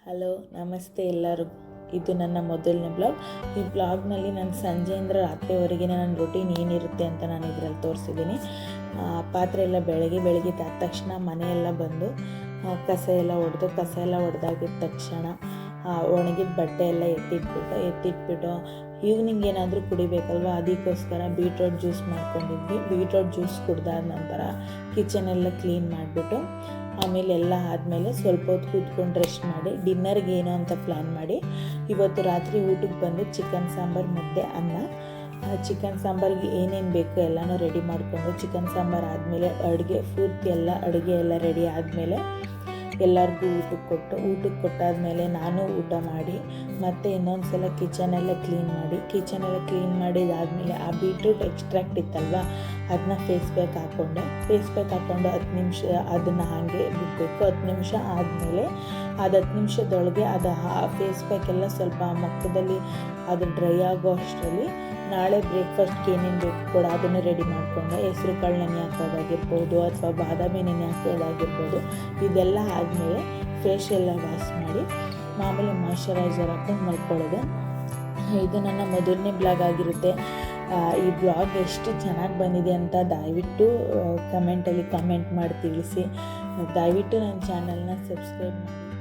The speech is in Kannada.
ಹಲೋ ನಮಸ್ತೆ ಎಲ್ಲರಿಗೂ. ಇದು ನನ್ನ ಮೊದಲನೇ ಬ್ಲಾಗ್. ಈ ಬ್ಲಾಗ್ನಲ್ಲಿ ನಾನು ಸಂಜೆಯಿಂದ ರಾತ್ರಿವರೆಗೆ ನನ್ನ ರೂಟೀನ್ ಏನಿರುತ್ತೆ ಅಂತ ನಾನು ಇದರಲ್ಲಿ ತೋರಿಸಿದ್ದೀನಿ. ಪಾತ್ರೆ ಎಲ್ಲ ಬೆಳಗ್ಗೆ ಆದ ತಕ್ಷಣ ಮನೆಯೆಲ್ಲ ಬಂದು ಕಸ ಎಲ್ಲ ಹೊಡೆದಾಗಿದ್ದ ತಕ್ಷಣ ಒಣಗಿದ ಬಟ್ಟೆ ಎಲ್ಲ ಎತ್ತಿಟ್ಬಿಟ್ಟು ಈವ್ನಿಂಗ್ ಏನಾದರೂ ಕುಡಿಬೇಕಲ್ವ, ಅದಕ್ಕೋಸ್ಕರ ಬೀಟ್ರೋಟ್ ಜ್ಯೂಸ್ ಮಾಡ್ಕೊಂಡಿದ್ವಿ. ಬೀಟ್ರೋಟ್ ಜ್ಯೂಸ್ ಕುಡ್ದಾದ ನಂತರ ಕಿಚನೆಲ್ಲ ಕ್ಲೀನ್ ಮಾಡಿಬಿಟ್ಟು ಆಮೇಲೆ ಎಲ್ಲ ಆದಮೇಲೆ ಸ್ವಲ್ಪ ಹೊತ್ತು ಕೂತ್ಕೊಂಡು ರೆಸ್ಟ್ ಮಾಡಿ ಡಿನ್ನರ್ಗೆ ಏನು ಅಂತ ಪ್ಲ್ಯಾನ್ ಮಾಡಿ ಇವತ್ತು ರಾತ್ರಿ ಊಟಕ್ಕೆ ಬಂದು ಚಿಕನ್ ಸಾಂಬಾರು, ಮುದ್ದೆ, ಅನ್ನ. ಚಿಕನ್ ಸಾಂಬಾರಿಗೆ ಏನೇನು ಬೇಕೋ ಎಲ್ಲನೂ ರೆಡಿ ಮಾಡಿಕೊಂಡು ಚಿಕನ್ ಸಾಂಬಾರು ಆದಮೇಲೆ ಅಡುಗೆ ಎಲ್ಲ ರೆಡಿ ಆದಮೇಲೆ ಎಲ್ಲರಿಗೂ ಊಟಕ್ಕೆ ಕೊಟ್ಟಾದಮೇಲೆ ನಾನು ಊಟ ಮಾಡಿ ಮತ್ತು ಇನ್ನೊಂದು ಸಲ ಕಿಚನೆಲ್ಲ ಕ್ಲೀನ್ ಮಾಡಿದಾದಮೇಲೆ ಆ ಬೀಟ್ರೂಟ್ ಎಕ್ಸ್ಟ್ರಾಕ್ಟ್ ಇತ್ತಲ್ವ ಅದನ್ನ ಫೇಸ್ ಪ್ಯಾಕ್ ಹಾಕ್ಕೊಂಡು 10 ನಿಮಿಷ ಅದನ್ನು ಹಾಗೆ ಬಿಡಬೇಕು. 10 ನಿಮಿಷ ಆದಮೇಲೆ ಅದು 10 ನಿಮಿಷದೊಳಗೆ ಅದು ಫೇಸ್ ಪ್ಯಾಕ್ ಎಲ್ಲ ಸ್ವಲ್ಪ ಮುಖದಲ್ಲಿ ಅದು ಡ್ರೈ ಆಗೋ ಅಷ್ಟರಲ್ಲಿ ನಾಳೆ ಬ್ರೇಕ್ಫಾಸ್ಟ್ಗೆ ಏನೇನು ಬೇಕು ಕೂಡ ಅದನ್ನು ರೆಡಿ ಮಾಡಿಕೊಂಡು ಹೆಸರು ಕಾಳು ನೆನೆ ಹಾಕೋದಾಗಿರ್ಬೋದು ಅಥವಾ ಬಾದಾಮಿ ನೆನೆ ಹಾಕೋದಾಗಿರ್ಬೋದು. ಇದೆಲ್ಲ ಆದಮೇಲೆ ಫೇಸ್ ಎಲ್ಲ ವಾಶ್ ಮಾಡಿ ಮಾಮೂಲಿ ಮಾಯ್ಶ್ಚರೈಸರ್ ಹಾಕೊಂಡು ಮಲ್ಕೊಳ್ಳೋದು. ಇದು ನನ್ನ ಮೊದಲನೇ ಬ್ಲಾಗ್ ಆಗಿರುತ್ತೆ. ಈ ಬ್ಲಾಗ್ ಎಷ್ಟು ಚೆನ್ನಾಗಿ ಬಂದಿದೆ ಅಂತ ದಯವಿಟ್ಟು ಕಮೆಂಟಲ್ಲಿ ಕಮೆಂಟ್ ಮಾಡಿ ತಿಳಿಸಿ. ದಯವಿಟ್ಟು ನನ್ನ ಚಾನಲ್ನ ಸಬ್ಸ್ಕ್ರೈಬ್ ಮಾಡಿ.